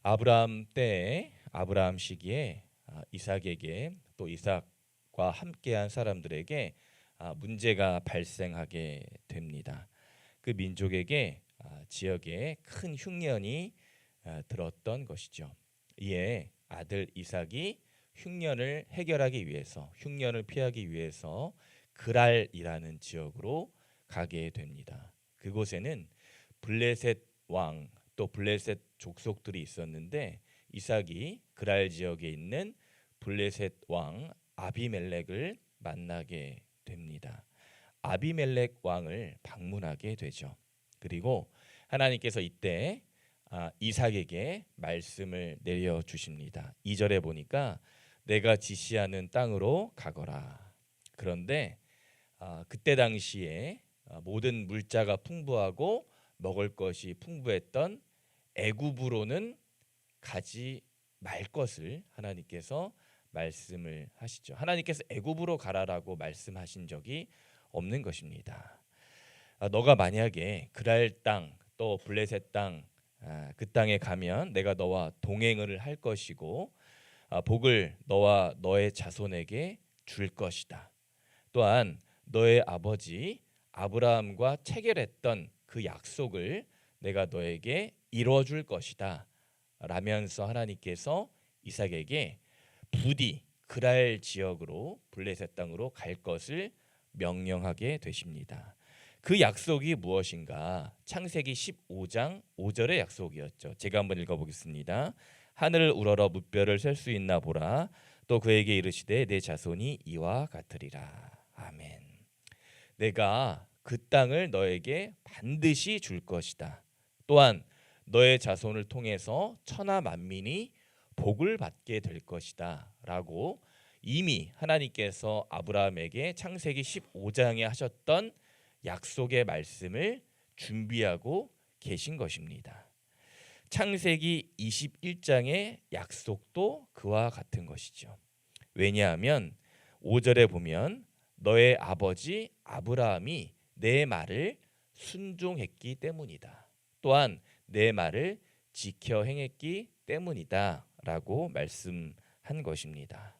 아브라함 때에 아브라함 시기에 이삭에게 또 이삭과 함께한 사람들에게 문제가 발생하게 됩니다. 그 민족에게 지역에 큰 흉년이 들었던 것이죠. 이에 아들 이삭이 흉년을 해결하기 위해서 흉년을 피하기 위해서 그랄이라는 지역으로 가게 됩니다. 그곳에는 블레셋 왕 또 블레셋 족속들이 있었는데 이삭이 그랄 지역에 있는 블레셋 왕 아비멜렉을 만나게 됩니다. 아비멜렉 왕을 방문하게 되죠. 그리고 하나님께서 이때 이삭에게 말씀을 내려 주십니다. 2절에 보니까 내가 지시하는 땅으로 가거라. 그런데 그때 당시에 모든 물자가 풍부하고 먹을 것이 풍부했던 애굽으로는 가지 말 것을 하나님께서 말씀을 하시죠. 하나님께서 애굽으로 가라라고 말씀하신 적이 없는 것입니다. 너가 만약에 그랄 땅 또 블레셋 땅 그 땅에 가면 내가 너와 동행을 할 것이고 복을 너와 너의 자손에게 줄 것이다. 또한 너의 아버지 아브라함과 체결했던 그 약속을 내가 너에게 이루어 줄 것이다. 라면서 하나님께서 이삭에게 부디 그랄 지역으로 블레셋 땅으로 갈 것을 명령하게 되십니다. 그 약속이 무엇인가? 창세기 15장 5절의 약속이었죠. 제가 한번 읽어보겠습니다. 하늘을 우러러 무뼈를 셀 수 있나 보라. 또 그에게 이르시되 내 자손이 이와 같으리라. 아멘. 내가 그 땅을 너에게 반드시 줄 것이다. 또한 너의 자손을 통해서 천하 만민이 복을 받게 될 것이다. 라고 이미 하나님께서 아브라함에게 창세기 15장에 하셨던 약속의 말씀을 준비하고 계신 것입니다. 창세기 21장의 약속도 그와 같은 것이죠. 왜냐하면 5절에 보면 너의 아버지 아브라함이 내 말을 순종했기 때문이다. 또한 내 말을 지켜 행했기 때문이다 라고 말씀한 것입니다.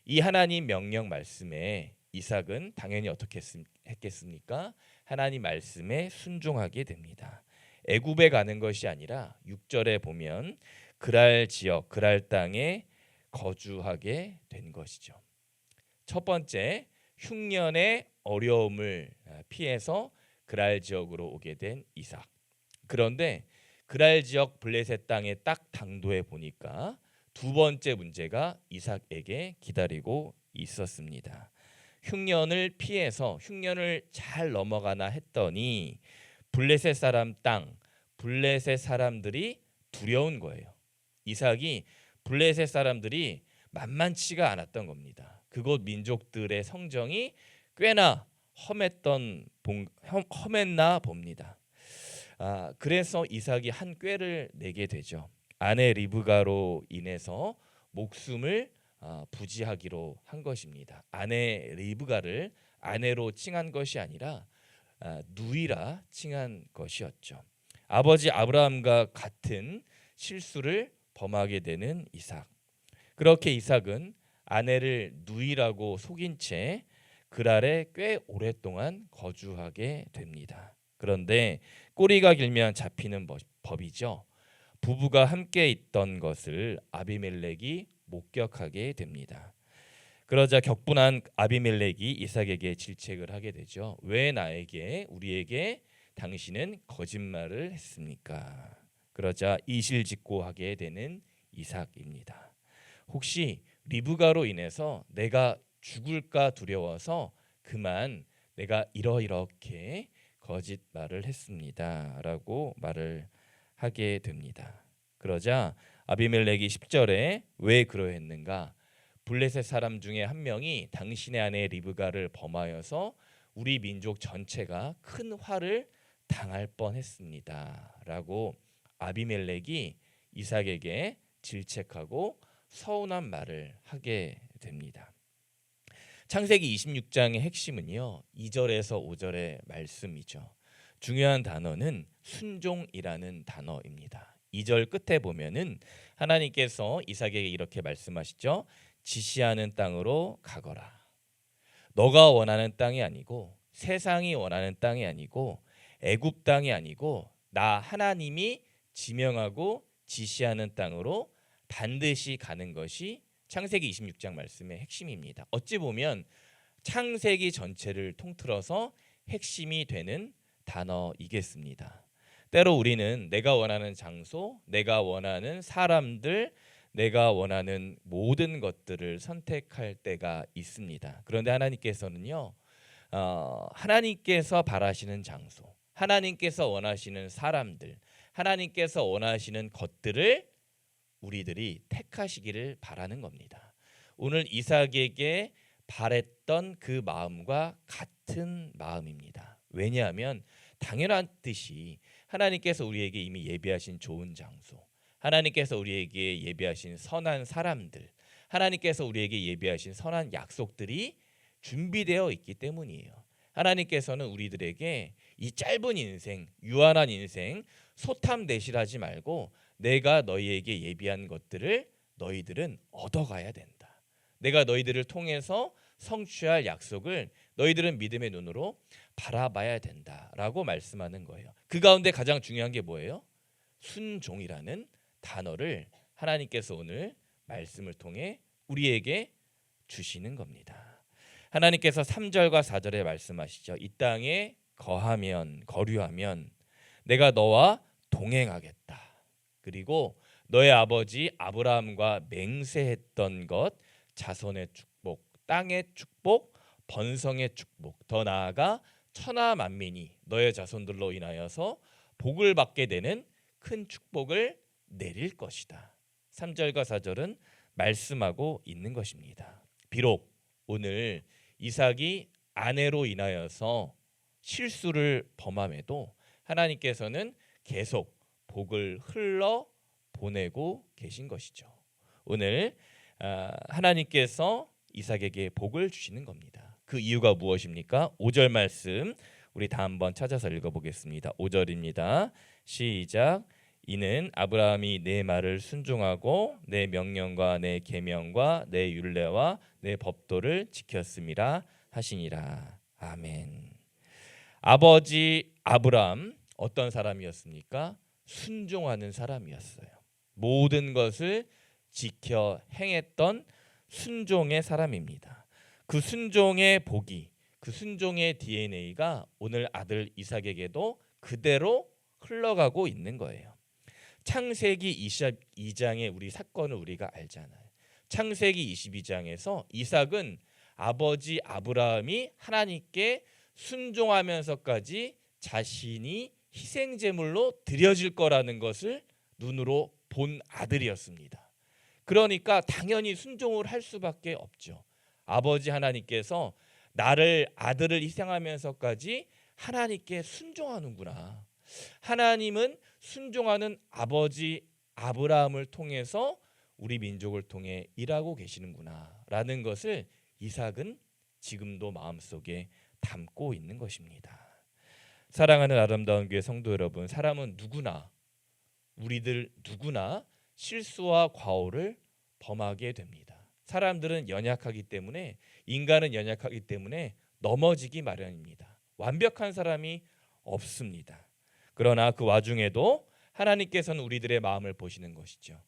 이 하나님 명령 말씀에 이삭은 당연히 어떻게 했겠습니까? 하나님 말씀에 순종하게 됩니다. 애굽에 가는 것이 아니라 6절에 보면 그랄 지역, 그랄 땅에 거주하게 된 것이죠. 첫 번째, 흉년의 어려움을 피해서 그랄 지역으로 오게 된 이삭. 그런데 그랄 지역 블레셋 땅에 딱 당도해 보니까 두 번째 문제가 이삭에게 기다리고 있었습니다. 흉년을 피해서 흉년을 잘 넘어가나 했더니 블레셋 사람 땅, 블레셋 사람들이 두려운 거예요. 이삭이 블레셋 사람들이 만만치가 않았던 겁니다. 그곳 민족들의 성정이 꽤나 험했나 봅니다. 그래서 이삭이 한 꾀를 내게 되죠. 아내 리브가로 인해서 목숨을 부지하기로 한 것입니다. 아내 리브가를 아내로 칭한 것이 아니라 누이라 칭한 것이었죠. 아버지 아브라함과 같은 실수를 범하게 되는 이삭. 그렇게 이삭은 아내를 누이라고 속인 채 그랄에 꽤 오랫동안 거주하게 됩니다. 그런데 꼬리가 길면 잡히는 법이죠. 부부가 함께 있던 것을 아비멜렉이 목격하게 됩니다. 그러자 격분한 아비멜렉이 이삭에게 질책을 하게 되죠. 왜 우리에게 당신은 거짓말을 했습니까? 그러자 이실직고하게 되는 이삭입니다. 혹시 리브가로 인해서 내가 죽을까 두려워서 그만 내가 이렇게 거짓말을 했습니다라고 말을 하게 됩니다. 그러자 아비멜렉이 10절에 왜 그러했는가? 블레셋 사람 중에 한 명이 당신의 아내 리브가를 범하여서 우리 민족 전체가 큰 화를 당할 뻔했습니다라고 아비멜렉이 이삭에게 질책하고 서운한 말을 하게 됩니다. 창세기 26장의 핵심은요 2절에서 5절의 말씀이죠. 중요한 단어는 순종이라는 단어입니다. 2절 끝에 보면은 하나님께서 이삭에게 이렇게 말씀하시죠. 지시하는 땅으로 가거라. 너가 원하는 땅이 아니고 세상이 원하는 땅이 아니고 애굽 땅이 아니고 나 하나님이 지명하고 지시하는 땅으로 반드시 가는 것이 창세기 26장 말씀의 핵심입니다. 어찌 보면 창세기 전체를 통틀어서 핵심이 되는 단어이겠습니다. 때로 우리는 내가 원하는 장소, 내가 원하는 사람들, 내가 원하는 모든 것들을 선택할 때가 있습니다. 그런데 하나님께서는요, 하나님께서 바라시는 장소, 하나님께서 원하시는 사람들, 하나님께서 원하시는 것들을 우리들이 택하시기를 바라는 겁니다. 오늘 이삭에게 바랬던 그 마음과 같은 마음입니다. 왜냐하면 당연한 듯이 하나님께서 우리에게 이미 예비하신 좋은 장소, 하나님께서 우리에게 예비하신 선한 사람들, 하나님께서 우리에게 예비하신 선한 약속들이 준비되어 있기 때문이에요. 하나님께서는 우리들에게 이 짧은 인생, 유한한 인생 소탐내실하지 말고 내가 너희에게 예비한 것들을 너희들은 얻어가야 된다. 내가 너희들을 통해서 성취할 약속을 너희들은 믿음의 눈으로 바라봐야 된다라고 말씀하는 거예요. 그 가운데 가장 중요한 게 뭐예요? 순종이라는 단어를 하나님께서 오늘 말씀을 통해 우리에게 주시는 겁니다. 하나님께서 3절과 4절에 말씀하시죠. 이 땅에 거류하면 내가 너와 동행하겠다. 그리고 너의 아버지 아브라함과 맹세했던 것, 자손의 축복, 땅의 축복, 번성의 축복, 더 나아가 천하 만민이 너의 자손들로 인하여서 복을 받게 되는 큰 축복을 내릴 것이다. 3절과 4절은 말씀하고 있는 것입니다. 비록 오늘 이삭이 아내로 인하여서 실수를 범함에도 하나님께서는 계속 복을 흘러 보내고 계신 것이죠. 오늘 하나님께서 이삭에게 복을 주시는 겁니다. 그 이유가 무엇입니까? 5절 말씀 우리 다 한번 찾아서 읽어보겠습니다. 5절입니다. 시작. 이는 아브라함이 내 말을 순종하고 내 명령과 내 계명과 내 율례와 내 법도를 지켰음이라 하시니라. 아멘. 아버지 아브라함 어떤 사람이었습니까? 순종하는 사람이었어요. 모든 것을 지켜 행했던 순종의 사람입니다. 그 순종의 복이, 그 순종의 DNA가 오늘 아들 이삭에게도 그대로 흘러가고 있는 거예요. 창세기 22장의 우리 사건을 우리가 알잖아요. 창세기 22장에서 이삭은 아버지 아브라함이 하나님께 순종하면서까지 자신이 희생제물로 드려질 거라는 것을 눈으로 본 아들이었습니다. 그러니까 당연히 순종을 할 수밖에 없죠. 아버지 하나님께서 나를 아들을 희생하면서까지 하나님께 순종하는구나. 하나님은 순종하는 아버지 아브라함을 통해서 우리 민족을 통해 일하고 계시는구나 라는 것을 이삭은 지금도 마음속에 담고 있는 것입니다. 사랑하는 아름다운 교회 성도 여러분, 사람은 누구나 우리들 누구나 실수와 과오를 범하게 됩니다. 사람들은 연약하기 때문에 인간은 연약하기 때문에 넘어지기 마련입니다. 완벽한 사람이 없습니다. 그러나 그 와중에도 하나님께서는 우리들의 마음을 보시는 것이죠.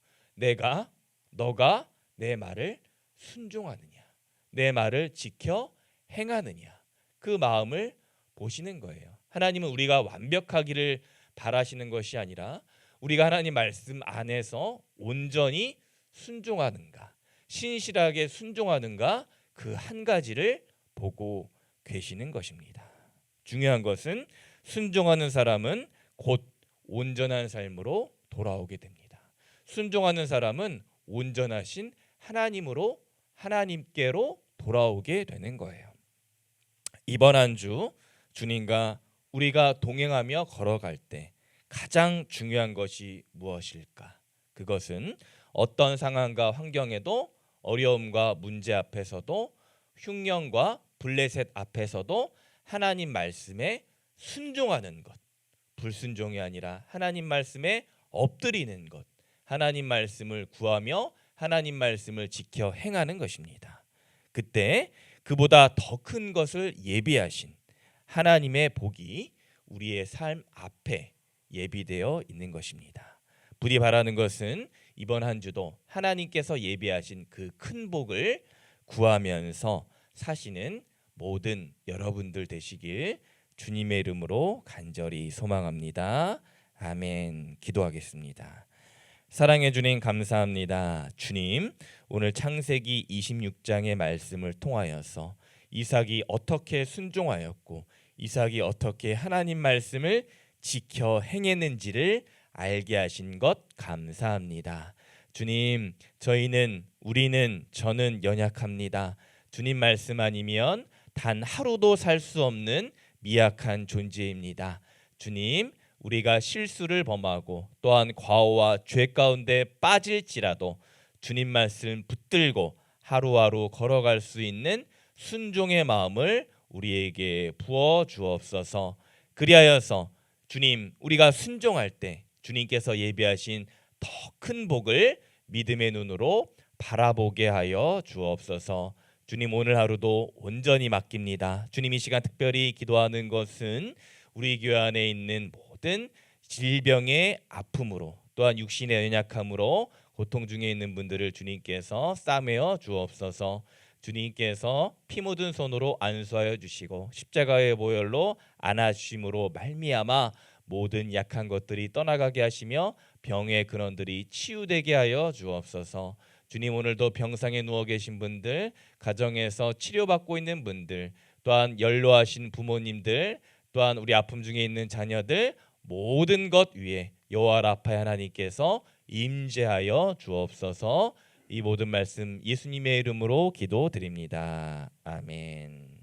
너가 내 말을 순종하느냐, 내 말을 지켜 행하느냐, 그 마음을 보시는 거예요. 하나님은 우리가 완벽하기를 바라시는 것이 아니라 우리가 하나님 말씀 안에서 온전히 순종하는가, 신실하게 순종하는가, 그 한 가지를 보고 계시는 것입니다. 중요한 것은 순종하는 사람은 곧 온전한 삶으로 돌아오게 됩니다. 순종하는 사람은 온전하신 하나님께로 돌아오게 되는 거예요. 이번 한 주 주님과 우리가 동행하며 걸어갈 때 가장 중요한 것이 무엇일까? 그것은 어떤 상황과 환경에도 어려움과 문제 앞에서도 흉년과 블레셋 앞에서도 하나님 말씀에 순종하는 것, 불순종이 아니라 하나님 말씀에 엎드리는 것, 하나님 말씀을 구하며 하나님 말씀을 지켜 행하는 것입니다. 그때 그보다 더 큰 것을 예비하신 하나님의 복이 우리의 삶 앞에 예비되어 있는 것입니다. 부디 바라는 것은 이번 한 주도 하나님께서 예비하신 그 큰 복을 구하면서 사시는 모든 여러분들 되시길 주님의 이름으로 간절히 소망합니다. 아멘. 기도하겠습니다. 사랑해 주님 감사합니다. 주님, 오늘 창세기 26장의 말씀을 통하여서 이삭이 어떻게 순종하였고 이삭이 어떻게 하나님 말씀을 지켜 행했는지를 알게 하신 것 감사합니다. 주님, 저는 연약합니다. 주님 말씀 아니면 단 하루도 살 수 없는 미약한 존재입니다. 주님, 우리가 실수를 범하고 또한 과오와 죄 가운데 빠질지라도 주님 말씀 붙들고 하루하루 걸어갈 수 있는 순종의 마음을 우리에게 부어 주옵소서. 그리하여서 주님, 우리가 순종할 때 주님께서 예비하신 더 큰 복을 믿음의 눈으로 바라보게 하여 주옵소서. 주님, 오늘 하루도 온전히 맡깁니다. 주님, 이 시간 특별히 기도하는 것은 우리 교회 안에 있는 모든 질병의 아픔으로 또한 육신의 연약함으로 고통 중에 있는 분들을 주님께서 싸매어 주옵소서. 주님께서 피 묻은 손으로 안수하여 주시고 십자가의 보혈로 안아주심으로 말미암아 모든 약한 것들이 떠나가게 하시며 병의 근원들이 치유되게 하여 주옵소서. 주님, 오늘도 병상에 누워 계신 분들, 가정에서 치료받고 있는 분들, 또한 연로하신 부모님들, 또한 우리 아픔 중에 있는 자녀들 모든 것 위에 여호와 라파의 하나님께서 임재하여 주옵소서. 이 모든 말씀 예수님의 이름으로 기도드립니다. 아멘.